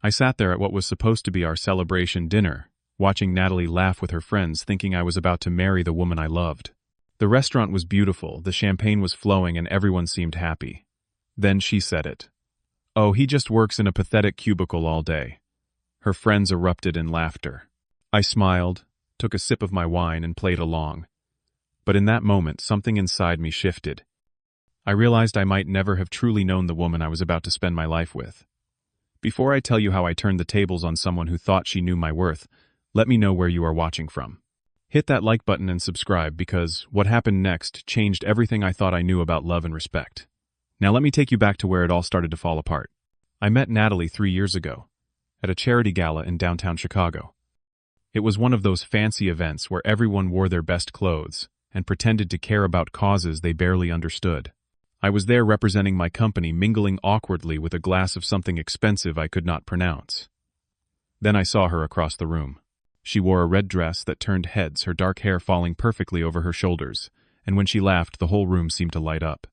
I sat there at what was supposed to be our celebration dinner, watching Natalie laugh with her friends thinking I was about to marry the woman I loved. The restaurant was beautiful, the champagne was flowing, and everyone seemed happy. Then she said it. "Oh, he just works in a pathetic cubicle all day." Her friends erupted in laughter. I smiled, took a sip of my wine, and played along. But in that moment, something inside me shifted. I realized I might never have truly known the woman I was about to spend my life with. Before I tell you how I turned the tables on someone who thought she knew my worth, let me know where you are watching from. Hit that like button and subscribe, because what happened next changed everything I thought I knew about love and respect. Now let me take you back to where it all started to fall apart. I met Natalie 3 years ago, at a charity gala in downtown Chicago. It was one of those fancy events where everyone wore their best clothes and pretended to care about causes they barely understood. I was there representing my company, mingling awkwardly with a glass of something expensive I could not pronounce. Then I saw her across the room. She wore a red dress that turned heads, her dark hair falling perfectly over her shoulders, and when she laughed, the whole room seemed to light up.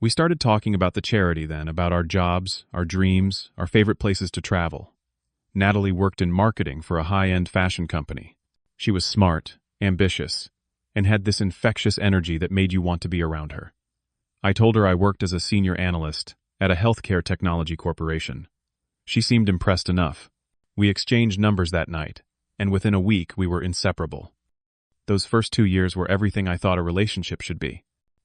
We started talking about the charity then, about our jobs, our dreams, our favorite places to travel. Natalie worked in marketing for a high-end fashion company. She was smart, ambitious, and had this infectious energy that made you want to be around her. I told her I worked as a senior analyst at a healthcare technology corporation. She seemed impressed enough. We exchanged numbers that night, and within a week we were inseparable. Those first 2 years were everything I thought a relationship should be.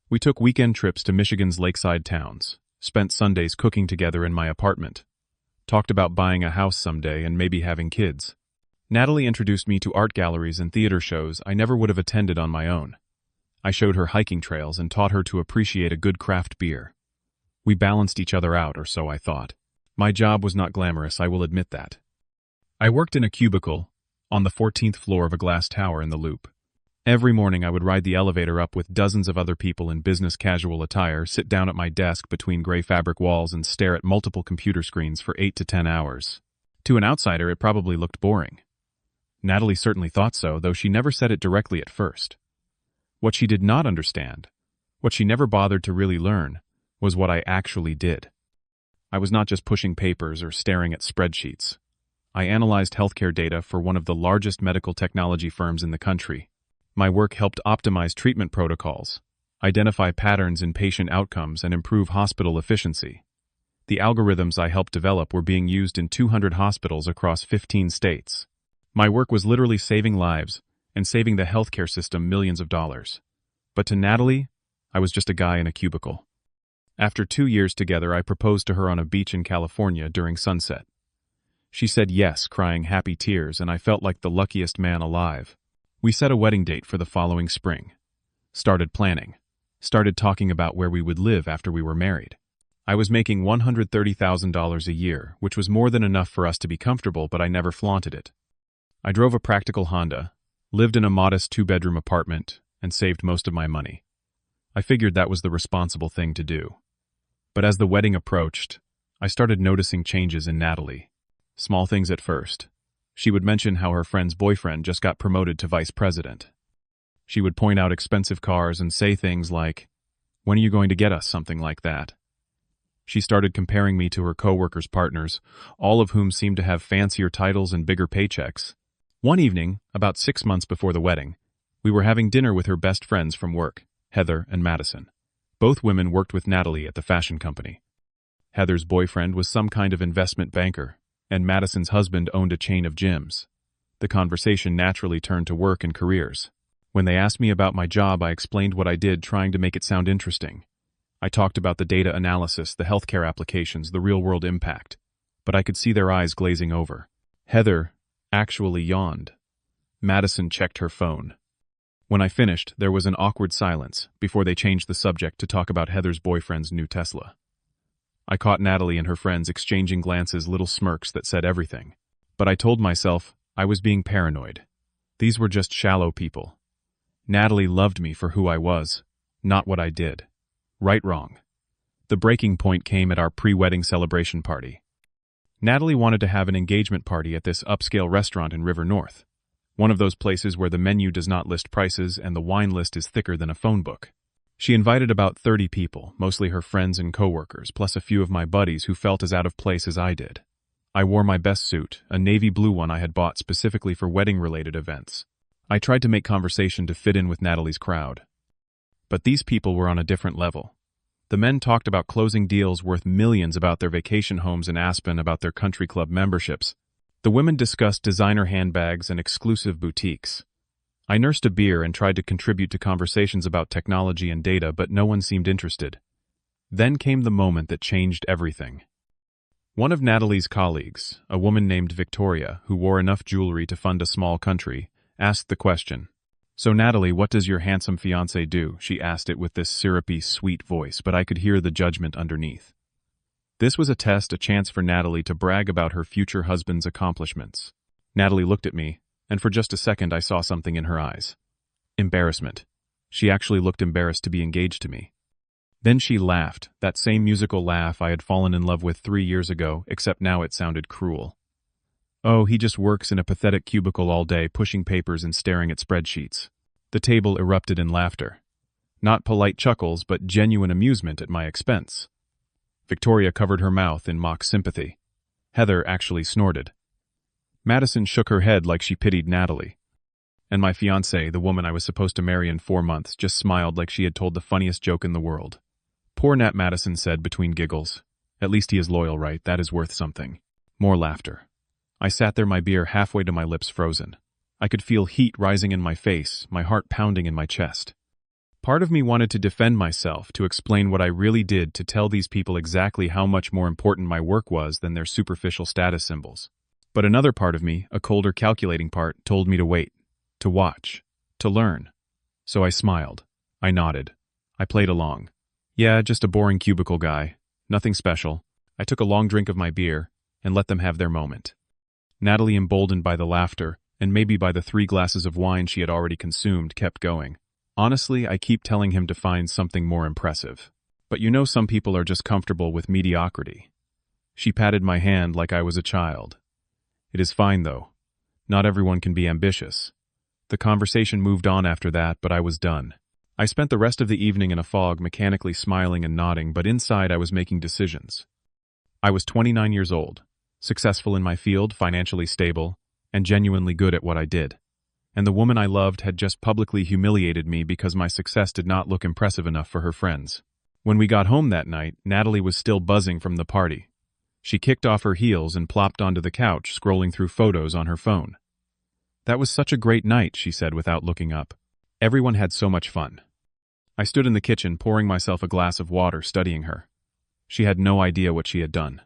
We took weekend trips to Michigan's lakeside towns, spent Sundays cooking together in my apartment, talked about buying a house someday and maybe having kids. Natalie introduced me to art galleries and theater shows I never would have attended on my own. I showed her hiking trails and taught her to appreciate a good craft beer. We balanced each other out, or so I thought. My job was not glamorous, I will admit that. I worked in a cubicle on the 14th floor of a glass tower in the Loop. Every morning I would ride the elevator up with dozens of other people in business casual attire, sit down at my desk between gray fabric walls, and stare at multiple computer screens for 8 to 10 hours. To an outsider, it probably looked boring. Natalie certainly thought so, though she never said it directly at first. What she did not understand, what she never bothered to really learn, was what I actually did. I was not just pushing papers or staring at spreadsheets. I analyzed healthcare data for one of the largest medical technology firms in the country. My work helped optimize treatment protocols, identify patterns in patient outcomes, and improve hospital efficiency. The algorithms I helped develop were being used in 200 hospitals across 15 states. My work was literally saving lives and saving the healthcare system millions of dollars. But to Natalie, I was just a guy in a cubicle. After 2 years together, I proposed to her on a beach in California during sunset. She said yes, crying happy tears, and I felt like the luckiest man alive. We set a wedding date for the following spring. Started planning. Started talking about where we would live after we were married. I was making $130,000 a year, which was more than enough for us to be comfortable, but I never flaunted it. I drove a practical Honda, lived in a modest 2-bedroom apartment, and saved most of my money. I figured that was the responsible thing to do. But as the wedding approached, I started noticing changes in Natalie. Small things at first. She would mention how her friend's boyfriend just got promoted to vice president. She would point out expensive cars and say things like, "When are you going to get us something like that?" She started comparing me to her coworkers' partners, all of whom seemed to have fancier titles and bigger paychecks. One evening, about 6 months before the wedding, we were having dinner with her best friends from work, Heather and Madison. Both women worked with Natalie at the fashion company. Heather's boyfriend was some kind of investment banker, and Madison's husband owned a chain of gyms. The conversation naturally turned to work and careers. When they asked me about my job, I explained what I did, trying to make it sound interesting. I talked about the data analysis, the healthcare applications, the real-world impact. But I could see their eyes glazing over. Heather actually yawned. Madison checked her phone. When I finished, there was an awkward silence before they changed the subject to talk about Heather's boyfriend's new Tesla. I caught Natalie and her friends exchanging glances, little smirks that said everything. But I told myself I was being paranoid. These were just shallow people. Natalie loved me for who I was, not what I did. Right, wrong. The breaking point came at our pre-wedding celebration party. Natalie wanted to have an engagement party at this upscale restaurant in River North, one of those places where the menu does not list prices and the wine list is thicker than a phone book. She invited about 30 people, mostly her friends and coworkers, plus a few of my buddies who felt as out of place as I did. I wore my best suit, a navy blue one I had bought specifically for wedding-related events. I tried to make conversation to fit in with Natalie's crowd. But these people were on a different level. The men talked about closing deals worth millions, about their vacation homes in Aspen, about their country club memberships. The women discussed designer handbags and exclusive boutiques. I nursed a beer and tried to contribute to conversations about technology and data, but no one seemed interested. Then came the moment that changed everything. One of Natalie's colleagues, a woman named Victoria, who wore enough jewelry to fund a small country, asked the question. "So Natalie, what does your handsome fiancé do?" She asked it with this syrupy, sweet voice, but I could hear the judgment underneath. This was a test, a chance for Natalie to brag about her future husband's accomplishments. Natalie looked at me, and for just a second I saw something in her eyes. Embarrassment. She actually looked embarrassed to be engaged to me. Then she laughed, that same musical laugh I had fallen in love with 3 years ago, except now it sounded cruel. "Oh, he just works in a pathetic cubicle all day, pushing papers and staring at spreadsheets." The table erupted in laughter. Not polite chuckles, but genuine amusement at my expense. Victoria covered her mouth in mock sympathy. Heather actually snorted. Madison shook her head like she pitied Natalie. And my fiancée, the woman I was supposed to marry in 4 months, just smiled like she had told the funniest joke in the world. "Poor Nat," Madison said between giggles. "At least he is loyal, right? That is worth something." More laughter. I sat there, my beer halfway to my lips, frozen. I could feel heat rising in my face, my heart pounding in my chest. Part of me wanted to defend myself, to explain what I really did, to tell these people exactly how much more important my work was than their superficial status symbols. But another part of me, a colder, calculating part, told me to wait, to watch, to learn. So I smiled. I nodded. I played along. Yeah, just a boring cubicle guy. Nothing special. I took a long drink of my beer and let them have their moment. Natalie, emboldened by the laughter, and maybe by the 3 glasses of wine she had already consumed, kept going. "Honestly, I keep telling him to find something more impressive. But you know, some people are just comfortable with mediocrity." She patted my hand like I was a child. "It is fine, though. Not everyone can be ambitious." The conversation moved on after that, but I was done. I spent the rest of the evening in a fog, mechanically smiling and nodding, but inside I was making decisions. I was 29 years old, successful in my field, financially stable, and genuinely good at what I did. And the woman I loved had just publicly humiliated me because my success did not look impressive enough for her friends. When we got home that night, Natalie was still buzzing from the party. She kicked off her heels and plopped onto the couch, scrolling through photos on her phone. "That was such a great night," she said without looking up. "Everyone had so much fun." I stood in the kitchen, pouring myself a glass of water, studying her. She had no idea what she had done.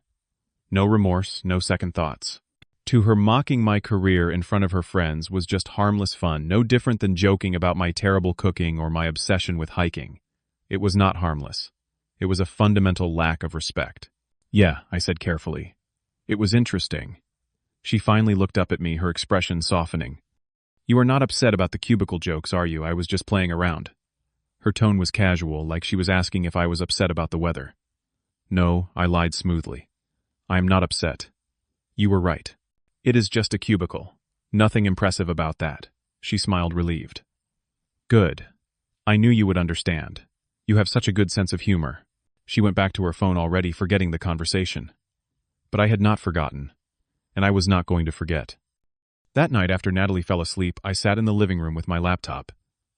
No remorse, no second thoughts. To her, mocking my career in front of her friends was just harmless fun, no different than joking about my terrible cooking or my obsession with hiking. It was not harmless. It was a fundamental lack of respect. "Yeah," I said carefully. "It was interesting." She finally looked up at me, her expression softening. "You are not upset about the cubicle jokes, are you? I was just playing around." Her tone was casual, like she was asking if I was upset about the weather. "No," I lied smoothly. "I am not upset. You were right. It is just a cubicle. Nothing impressive about that." She smiled, relieved. "Good. I knew you would understand. You have such a good sense of humor." She went back to her phone, already forgetting the conversation. But I had not forgotten, and I was not going to forget. That night, after Natalie fell asleep, I sat in the living room with my laptop.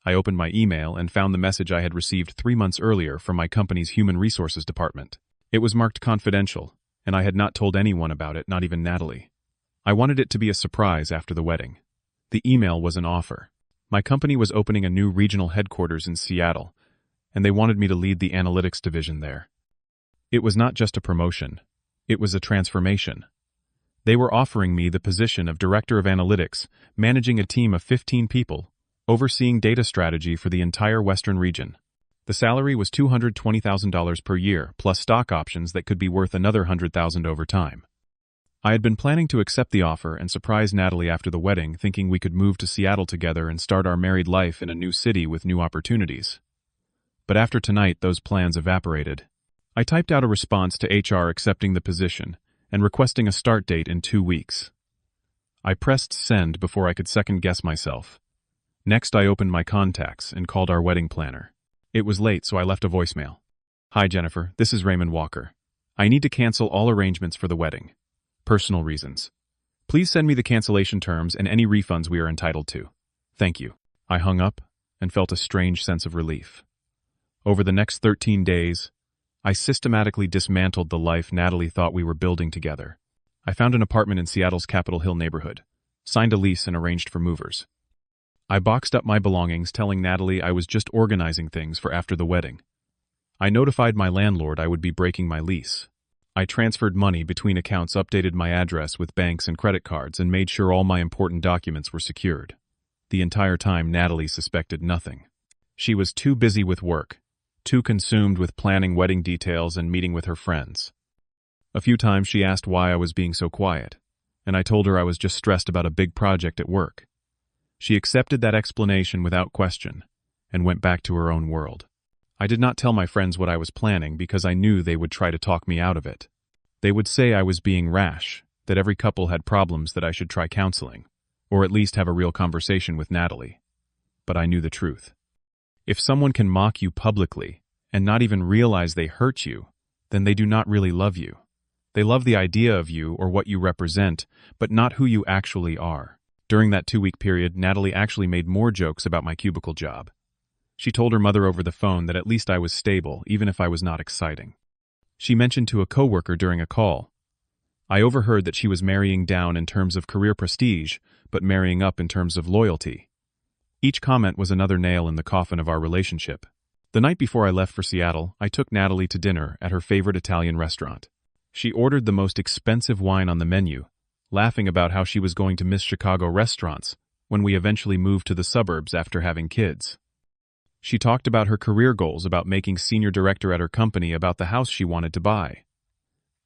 I opened my email and found the message I had received 3 months earlier from my company's human resources department. It was marked confidential, and I had not told anyone about it, not even Natalie. I wanted it to be a surprise after the wedding. The email was an offer. My company was opening a new regional headquarters in Seattle, and they wanted me to lead the analytics division there. It was not just a promotion. It was a transformation. They were offering me the position of Director of Analytics, managing a team of 15 people, overseeing data strategy for the entire Western region. The salary was $220,000 per year, plus stock options that could be worth another $100,000 over time. I had been planning to accept the offer and surprise Natalie after the wedding, thinking we could move to Seattle together and start our married life in a new city with new opportunities. But after tonight, those plans evaporated. I typed out a response to HR accepting the position and requesting a start date in 2 weeks. I pressed send before I could second-guess myself. Next, I opened my contacts and called our wedding planner. It was late, so I left a voicemail. "Hi, Jennifer. This is Raymond Walker. I need to cancel all arrangements for the wedding. Personal reasons. Please send me the cancellation terms and any refunds we are entitled to. Thank you. I hung up and felt a strange sense of relief. Over the next 13 days, I systematically dismantled the life Natalie thought we were building together. I found an apartment in Seattle's Capitol Hill neighborhood, signed a lease and arranged for movers. I boxed up my belongings, telling Natalie I was just organizing things for after the wedding. I notified my landlord I would be breaking my lease. I transferred money between accounts, updated my address with banks and credit cards, and made sure all my important documents were secured. The entire time, Natalie suspected nothing. She was too busy with work, too consumed with planning wedding details and meeting with her friends. A few times she asked why I was being so quiet, and I told her I was just stressed about a big project at work. She accepted that explanation without question and went back to her own world. I did not tell my friends what I was planning because I knew they would try to talk me out of it. They would say I was being rash, that every couple had problems, that I should try counseling, or at least have a real conversation with Natalie. But I knew the truth. If someone can mock you publicly and not even realize they hurt you, then they do not really love you. They love the idea of you or what you represent, but not who you actually are. During that 2-week period, Natalie actually made more jokes about my cubicle job. She told her mother over the phone that at least I was stable, even if I was not exciting. She mentioned to a coworker during a call. I overheard that she was marrying down in terms of career prestige, but marrying up in terms of loyalty. Each comment was another nail in the coffin of our relationship. The night before I left for Seattle, I took Natalie to dinner at her favorite Italian restaurant. She ordered the most expensive wine on the menu, laughing about how she was going to miss Chicago restaurants when we eventually moved to the suburbs after having kids. She talked about her career goals, about making senior director at her company, about the house she wanted to buy.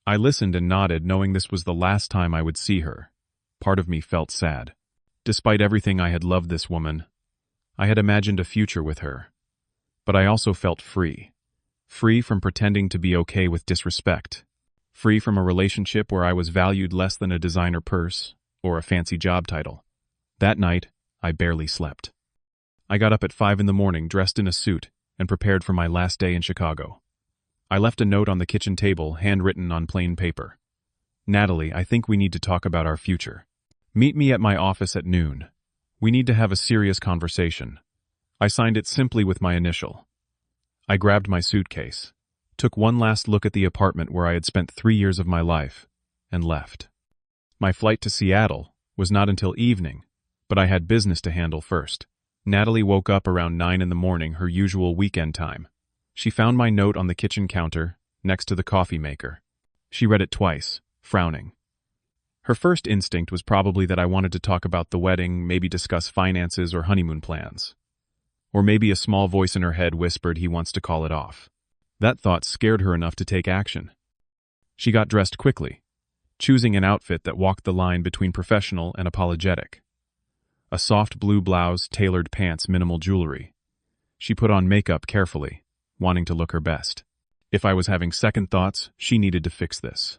I listened and nodded, knowing this was the last time I would see her. Part of me felt sad. Despite everything, I had loved this woman. I had imagined a future with her. But I also felt free. Free from pretending to be okay with disrespect. Free from a relationship where I was valued less than a designer purse or a fancy job title. That night, I barely slept. I got up at 5 a.m, dressed in a suit, and prepared for my last day in Chicago. I left a note on the kitchen table, handwritten on plain paper. Natalie, I think we need to talk about our future. Meet me at my office at noon. We need to have a serious conversation. I signed it simply with my initial. I grabbed my suitcase, took one last look at the apartment where I had spent 3 years of my life, and left. My flight to Seattle was not until evening, but I had business to handle first. Natalie woke up around 9 a.m, her usual weekend time. She found my note on the kitchen counter, next to the coffee maker. She read it twice, frowning. Her first instinct was probably that I wanted to talk about the wedding, maybe discuss finances or honeymoon plans. Or maybe a small voice in her head whispered he wants to call it off. That thought scared her enough to take action. She got dressed quickly, choosing an outfit that walked the line between professional and apologetic. A soft blue blouse, tailored pants, minimal jewelry. She put on makeup carefully, wanting to look her best. If I was having second thoughts, she needed to fix this.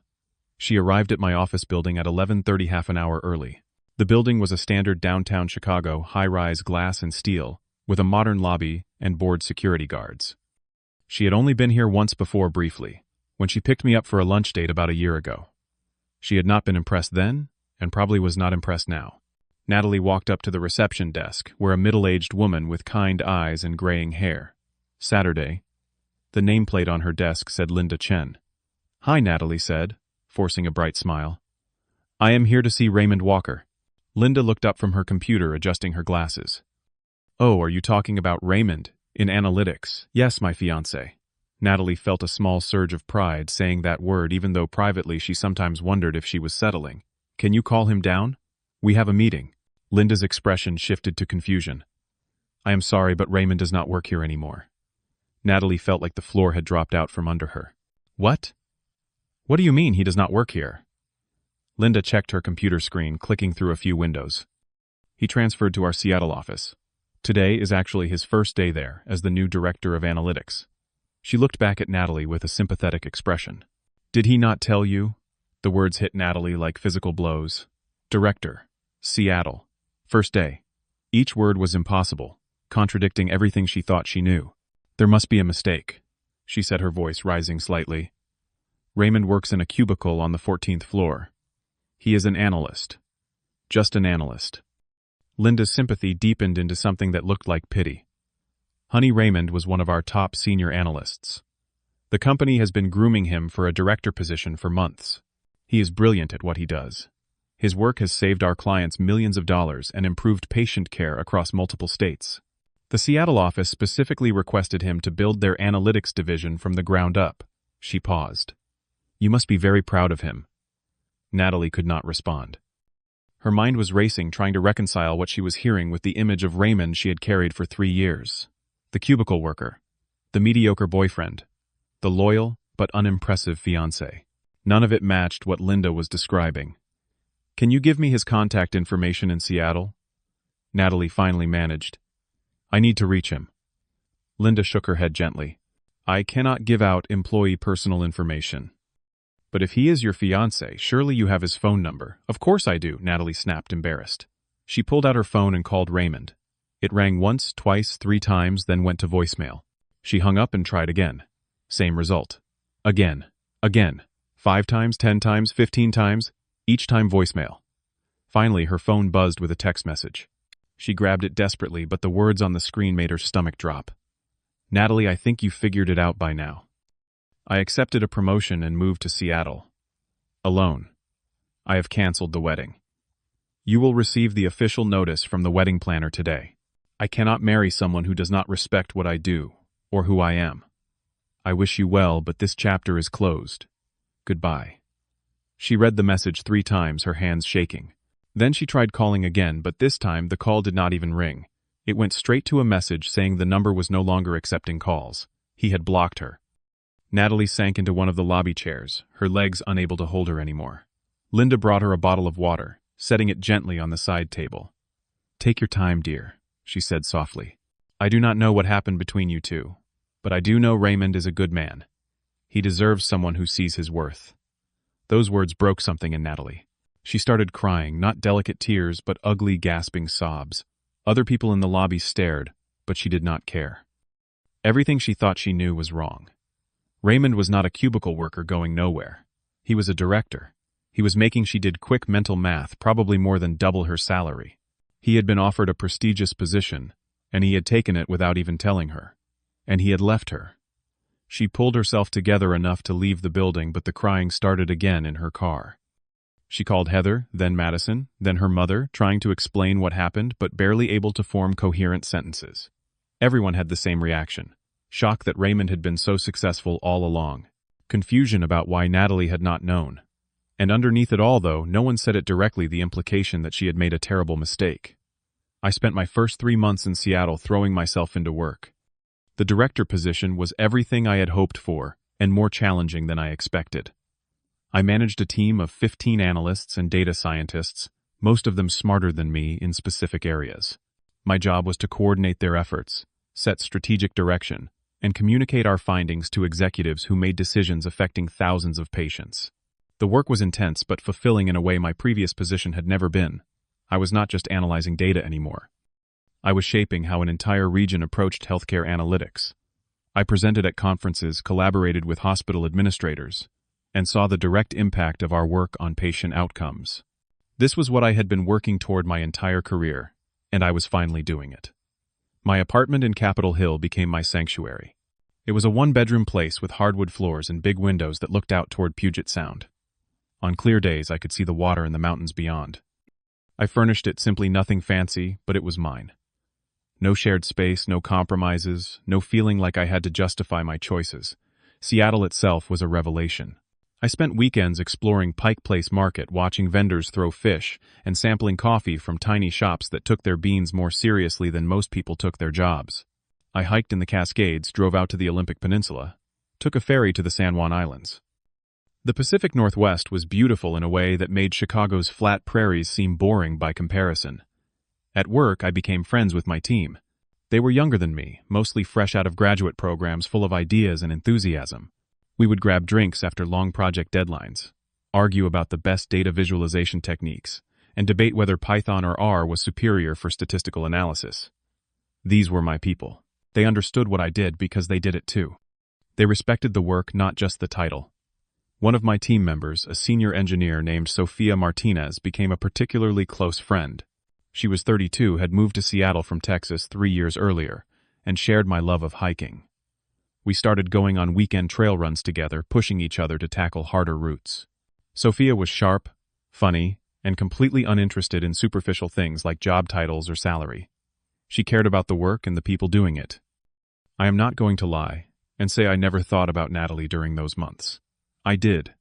She arrived at my office building at 11:30, half an hour early. The building was a standard downtown Chicago, high-rise glass and steel, with a modern lobby and board security guards. She had only been here once before, briefly, when she picked me up for a lunch date about a year ago. She had not been impressed then, and probably was not impressed now. Natalie walked up to the reception desk, where a middle-aged woman with kind eyes and graying hair. Saturday. The nameplate on her desk said Linda Chen. "Hi," Natalie said, forcing a bright smile. "I am here to see Raymond Walker." Linda looked up from her computer, adjusting her glasses. "Oh, are you talking about Raymond, in analytics?" "Yes, my fiancé." Natalie felt a small surge of pride saying that word, even though privately she sometimes wondered if she was settling. "Can you call him down? We have a meeting." Linda's expression shifted to confusion. "I am sorry, but Raymond does not work here anymore." Natalie felt like the floor had dropped out from under her. "What? What do you mean he does not work here?" Linda checked her computer screen, clicking through a few windows. "He transferred to our Seattle office. Today is actually his first day there as the new director of analytics." She looked back at Natalie with a sympathetic expression. "Did he not tell you?" The words hit Natalie like physical blows. Director. Seattle. First day. Each word was impossible, contradicting everything she thought she knew. "There must be a mistake," she said, her voice rising slightly. "Raymond works in a cubicle on the 14th floor. He is an analyst. Just an analyst. Linda's sympathy deepened into something that looked like pity. Honey Raymond was one of our top senior analysts. The company has been grooming him for a director position for months. He is brilliant at what he does. His work has saved our clients millions of dollars and improved patient care across multiple states. The Seattle office specifically requested him to build their analytics division from the ground up. She paused. You must be very proud of him. Natalie could not respond. Her mind was racing, trying to reconcile what she was hearing with the image of Raymond she had carried for 3 years. The cubicle worker. The mediocre boyfriend. The loyal but unimpressive fiancé. None of it matched what Linda was describing. Can you give me his contact information in Seattle? Natalie finally managed. I need to reach him. Linda shook her head gently. I cannot give out employee personal information. But if he is your fiancé, surely you have his phone number. Of course I do, Natalie snapped, embarrassed. She pulled out her phone and called Raymond. It rang once, twice, 3 times, then went to voicemail. She hung up and tried again. Same result. Again. 5 times, 10 times, 15 times, each time voicemail. Finally, her phone buzzed with a text message. She grabbed it desperately, but the words on the screen made her stomach drop. Natalie, I think you figured it out by now. I accepted a promotion and moved to Seattle. Alone. I have canceled the wedding. You will receive the official notice from the wedding planner today. I cannot marry someone who does not respect what I do, or who I am. I wish you well, but this chapter is closed. Goodbye. She read the message 3 times, her hands shaking. Then she tried calling again, but this time the call did not even ring. It went straight to a message saying the number was no longer accepting calls. He had blocked her. Natalie sank into one of the lobby chairs, her legs unable to hold her anymore. Linda brought her a bottle of water, setting it gently on the side table. Take your time, dear, she said softly. I do not know what happened between you two, but I do know Raymond is a good man. He deserves someone who sees his worth. Those words broke something in Natalie. She started crying, not delicate tears, but ugly, gasping sobs. Other people in the lobby stared, but she did not care. Everything she thought she knew was wrong. Raymond was not a cubicle worker going nowhere. He was a director. He was making, she did quick mental math, probably more than double her salary. He had been offered a prestigious position, and he had taken it without even telling her. And he had left her. She pulled herself together enough to leave the building, but the crying started again in her car. She called Heather, then Madison, then her mother, trying to explain what happened, but barely able to form coherent sentences. Everyone had the same reaction. Shock that Raymond had been so successful all along. Confusion about why Natalie had not known. And underneath it all, though, no one said it directly, the implication that she had made a terrible mistake. I spent my first 3 months in Seattle throwing myself into work. The director position was everything I had hoped for, and more challenging than I expected. I managed a team of 15 analysts and data scientists, most of them smarter than me in specific areas. My job was to coordinate their efforts, set strategic direction, and communicate our findings to executives who made decisions affecting thousands of patients. The work was intense but fulfilling in a way my previous position had never been. I was not just analyzing data anymore. I was shaping how an entire region approached healthcare analytics. I presented at conferences, collaborated with hospital administrators, and saw the direct impact of our work on patient outcomes. This was what I had been working toward my entire career, and I was finally doing it. My apartment in Capitol Hill became my sanctuary. It was a 1-bedroom place with hardwood floors and big windows that looked out toward Puget Sound. On clear days, I could see the water and the mountains beyond. I furnished it simply, nothing fancy, but it was mine. No shared space, no compromises, no feeling like I had to justify my choices. Seattle itself was a revelation. I spent weekends exploring Pike Place Market, watching vendors throw fish, and sampling coffee from tiny shops that took their beans more seriously than most people took their jobs. I hiked in the Cascades, drove out to the Olympic Peninsula, took a ferry to the San Juan Islands. The Pacific Northwest was beautiful in a way that made Chicago's flat prairies seem boring by comparison. At work, I became friends with my team. They were younger than me, mostly fresh out of graduate programs full of ideas and enthusiasm. We would grab drinks after long project deadlines, argue about the best data visualization techniques, and debate whether Python or R was superior for statistical analysis. These were my people. They understood what I did because they did it too. They respected the work, not just the title. One of my team members, a senior engineer named Sofia Martinez, became a particularly close friend. She was 32, had moved to Seattle from Texas 3 years earlier, and shared my love of hiking. We started going on weekend trail runs together, pushing each other to tackle harder routes. Sofia was sharp, funny, and completely uninterested in superficial things like job titles or salary. She cared about the work and the people doing it. I am not going to lie and say I never thought about Natalie during those months. I did.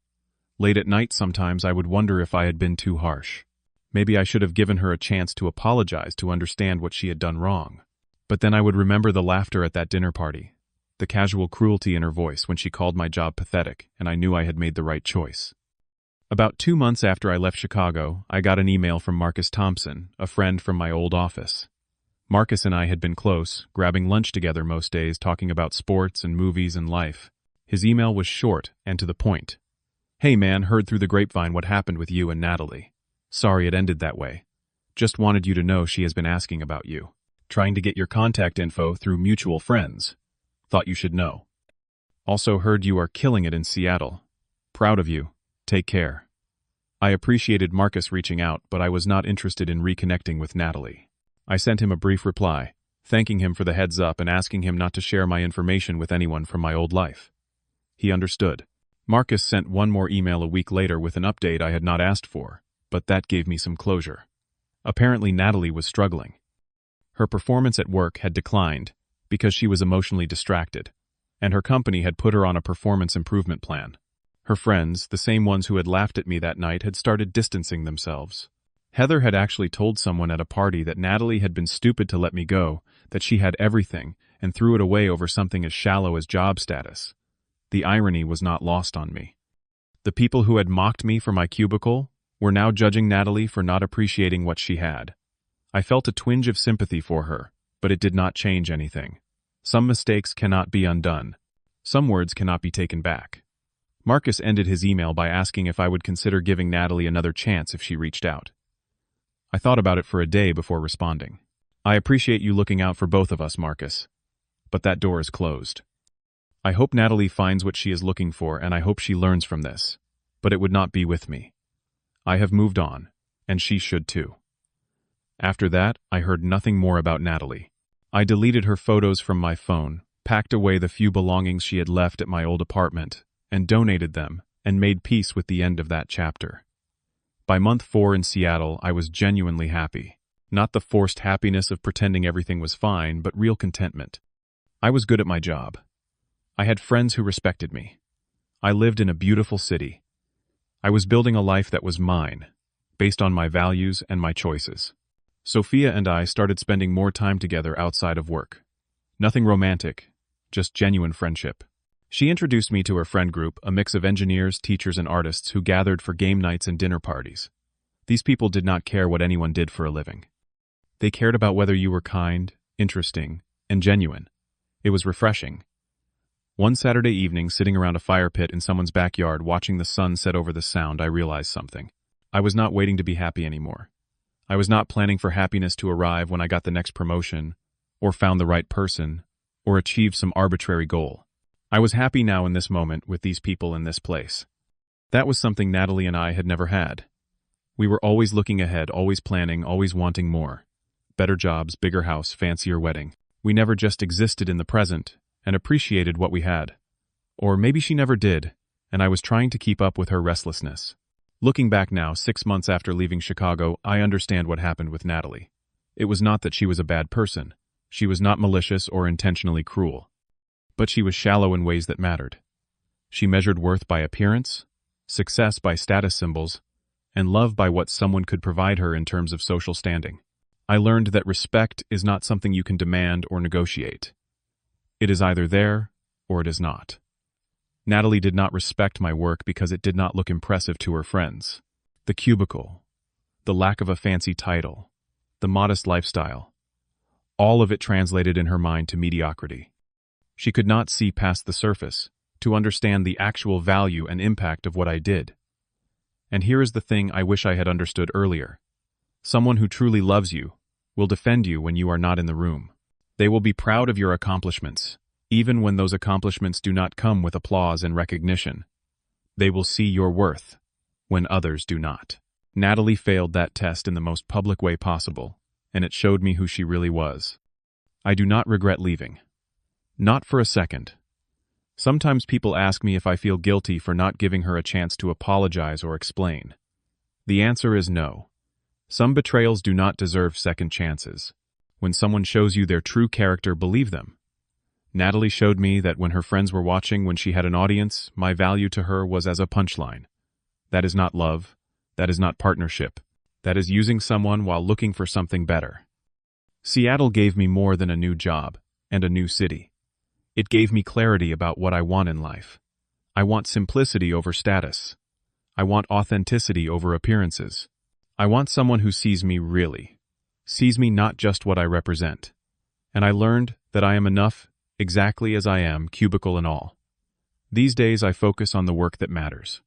Late at night sometimes I would wonder if I had been too harsh. Maybe I should have given her a chance to apologize, to understand what she had done wrong. But then I would remember the laughter at that dinner party, the casual cruelty in her voice when she called my job pathetic, and I knew I had made the right choice. About 2 months after I left Chicago, I got an email from Marcus Thompson, a friend from my old office. Marcus and I had been close, grabbing lunch together most days, talking about sports and movies and life. His email was short and to the point. "Hey man, heard through the grapevine what happened with you and Natalie. Sorry it ended that way. Just wanted you to know she has been asking about you. Trying to get your contact info through mutual friends. Thought you should know. Also heard you are killing it in Seattle. Proud of you. Take care." I appreciated Marcus reaching out, but I was not interested in reconnecting with Natalie. I sent him a brief reply, thanking him for the heads up and asking him not to share my information with anyone from my old life. He understood. Marcus sent one more email a week later with an update I had not asked for, but that gave me some closure. Apparently Natalie was struggling. Her performance at work had declined because she was emotionally distracted, and her company had put her on a performance improvement plan. Her friends, the same ones who had laughed at me that night, had started distancing themselves. Heather had actually told someone at a party that Natalie had been stupid to let me go, that she had everything, and threw it away over something as shallow as job status. The irony was not lost on me. The people who had mocked me for my cubicle were now judging Natalie for not appreciating what she had. I felt a twinge of sympathy for her, but it did not change anything. Some mistakes cannot be undone. Some words cannot be taken back. Marcus ended his email by asking if I would consider giving Natalie another chance if she reached out. I thought about it for a day before responding. "I appreciate you looking out for both of us, Marcus. But that door is closed. I hope Natalie finds what she is looking for, and I hope she learns from this. But it would not be with me. I have moved on, and she should too." After that, I heard nothing more about Natalie. I deleted her photos from my phone, packed away the few belongings she had left at my old apartment, and donated them, and made peace with the end of that chapter. By month 4 in Seattle, I was genuinely happy. Not the forced happiness of pretending everything was fine, but real contentment. I was good at my job. I had friends who respected me. I lived in a beautiful city. I was building a life that was mine, based on my values and my choices. Sofia and I started spending more time together outside of work. Nothing romantic, just genuine friendship. She introduced me to her friend group, a mix of engineers, teachers, and artists who gathered for game nights and dinner parties. These people did not care what anyone did for a living. They cared about whether you were kind, interesting, and genuine. It was refreshing. One Saturday evening, sitting around a fire pit in someone's backyard watching the sun set over the Sound, I realized something. I was not waiting to be happy anymore. I was not planning for happiness to arrive when I got the next promotion, or found the right person, or achieved some arbitrary goal. I was happy now in this moment with these people in this place. That was something Natalie and I had never had. We were always looking ahead, always planning, always wanting more. Better jobs, bigger house, fancier wedding. We never just existed in the present and appreciated what we had. Or maybe she never did, and I was trying to keep up with her restlessness. Looking back now, 6 months after leaving Chicago, I understand what happened with Natalie. It was not that she was a bad person. She was not malicious or intentionally cruel. But she was shallow in ways that mattered. She measured worth by appearance, success by status symbols, and love by what someone could provide her in terms of social standing. I learned that respect is not something you can demand or negotiate. It is either there or it is not. Natalie did not respect my work because it did not look impressive to her friends. The cubicle, the lack of a fancy title, the modest lifestyle, all of it translated in her mind to mediocrity. She could not see past the surface to understand the actual value and impact of what I did. And here is the thing I wish I had understood earlier. Someone who truly loves you will defend you when you are not in the room. They will be proud of your accomplishments, even when those accomplishments do not come with applause and recognition. They will see your worth when others do not. Natalie failed that test in the most public way possible, and it showed me who she really was. I do not regret leaving. Not for a second. Sometimes people ask me if I feel guilty for not giving her a chance to apologize or explain. The answer is no. Some betrayals do not deserve second chances. When someone shows you their true character, believe them. Natalie showed me that when her friends were watching, when she had an audience, my value to her was as a punchline. That is not love. That is not partnership. That is using someone while looking for something better. Seattle gave me more than a new job and a new city. It gave me clarity about what I want in life. I want simplicity over status. I want authenticity over appearances. I want someone who sees me really, sees me not just what I represent. And I learned that I am enough exactly as I am, cubicle and all. These days I focus on the work that matters.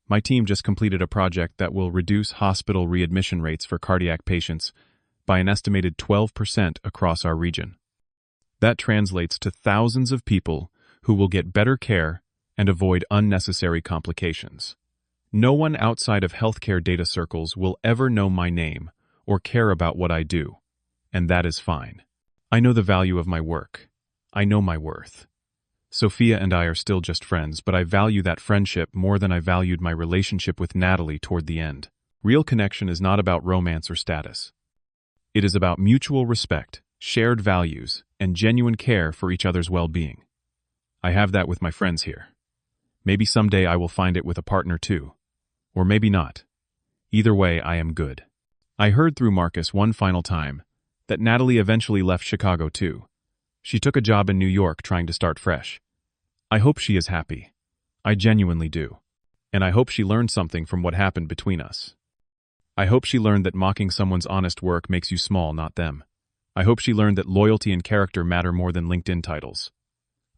My team just completed a project that will reduce hospital readmission rates for cardiac patients by an estimated 12% across our region. That translates to thousands of people who will get better care and avoid unnecessary complications. No one outside of healthcare data circles will ever know my name or care about what I do, and that is fine. I know the value of my work. I know my worth. Sophia and I are still just friends, but I value that friendship more than I valued my relationship with Natalie toward the end. Real connection is not about romance or status. It is about mutual respect, shared values, and genuine care for each other's well-being. I have that with my friends here. Maybe someday I will find it with a partner too. Or maybe not. Either way, I am good. I heard through Marcus one final time that Natalie eventually left Chicago too. She took a job in New York trying to start fresh. I hope she is happy. I genuinely do. And I hope she learned something from what happened between us. I hope she learned that mocking someone's honest work makes you small, not them. I hope she learned that loyalty and character matter more than LinkedIn titles.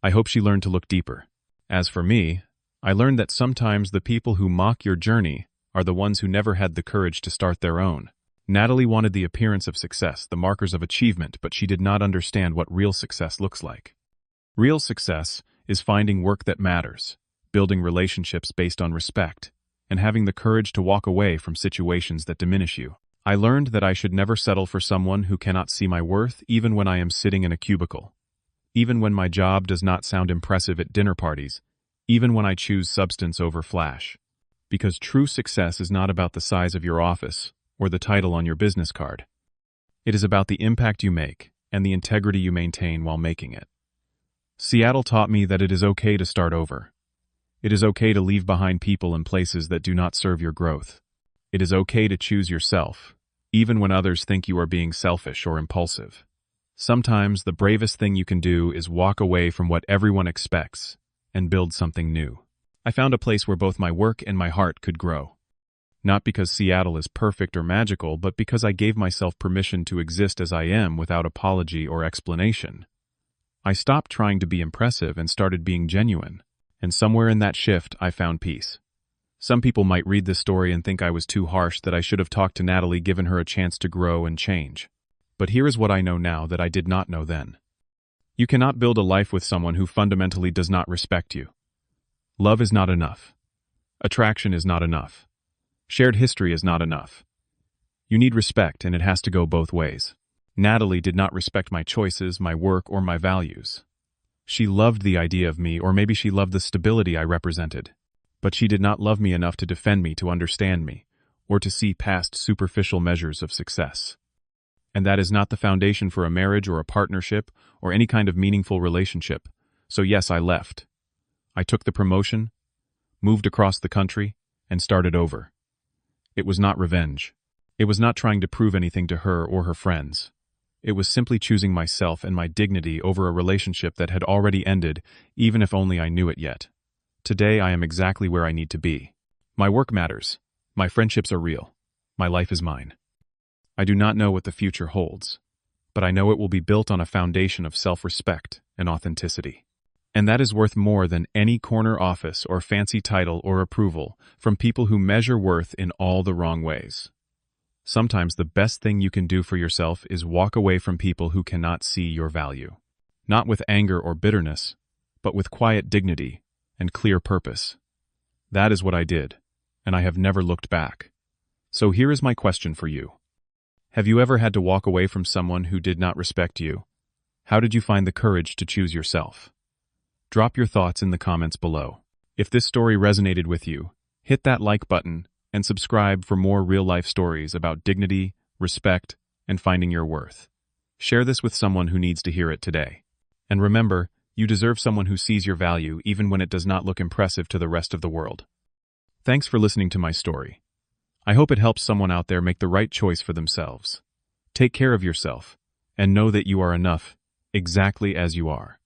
I hope she learned to look deeper. As for me, I learned that sometimes the people who mock your journey are the ones who never had the courage to start their own. Natalie wanted the appearance of success, the markers of achievement, but she did not understand what real success looks like. Real success is finding work that matters, building relationships based on respect, and having the courage to walk away from situations that diminish you. I learned that I should never settle for someone who cannot see my worth even when I am sitting in a cubicle. Even when my job does not sound impressive at dinner parties. Even when I choose substance over flash. Because true success is not about the size of your office or the title on your business card. It is about the impact you make and the integrity you maintain while making it. Seattle taught me that it is okay to start over. It is okay to leave behind people and places that do not serve your growth. It is okay to choose yourself, even when others think you are being selfish or impulsive. Sometimes the bravest thing you can do is walk away from what everyone expects and build something new. I found a place where both my work and my heart could grow. Not because Seattle is perfect or magical, but because I gave myself permission to exist as I am without apology or explanation. I stopped trying to be impressive and started being genuine. And somewhere in that shift, I found peace. Some people might read this story and think I was too harsh, that I should have talked to Natalie, given her a chance to grow and change. But here is what I know now that I did not know then. You cannot build a life with someone who fundamentally does not respect you. Love is not enough. Attraction is not enough. Shared history is not enough. You need respect, and it has to go both ways. Natalie did not respect my choices, my work, or my values. She loved the idea of me, or maybe she loved the stability I represented. But she did not love me enough to defend me, to understand me, or to see past superficial measures of success. And that is not the foundation for a marriage or a partnership or any kind of meaningful relationship. So yes, I left. I took the promotion, moved across the country, and started over. It was not revenge. It was not trying to prove anything to her or her friends. It was simply choosing myself and my dignity over a relationship that had already ended, even if only I knew it yet. Today I am exactly where I need to be. My work matters. My friendships are real. My life is mine. I do not know what the future holds, but I know it will be built on a foundation of self-respect and authenticity. And that is worth more than any corner office or fancy title or approval from people who measure worth in all the wrong ways. Sometimes the best thing you can do for yourself is walk away from people who cannot see your value. Not with anger or bitterness, but with quiet dignity and clear purpose. That is what I did, and I have never looked back. So here is my question for you. Have you ever had to walk away from someone who did not respect you? How did you find the courage to choose yourself? Drop your thoughts in the comments below. If this story resonated with you, hit that like button and subscribe for more real-life stories about dignity, respect, and finding your worth. Share this with someone who needs to hear it today. And remember, you deserve someone who sees your value even when it does not look impressive to the rest of the world. Thanks for listening to my story. I hope it helps someone out there make the right choice for themselves. Take care of yourself, and know that you are enough, exactly as you are.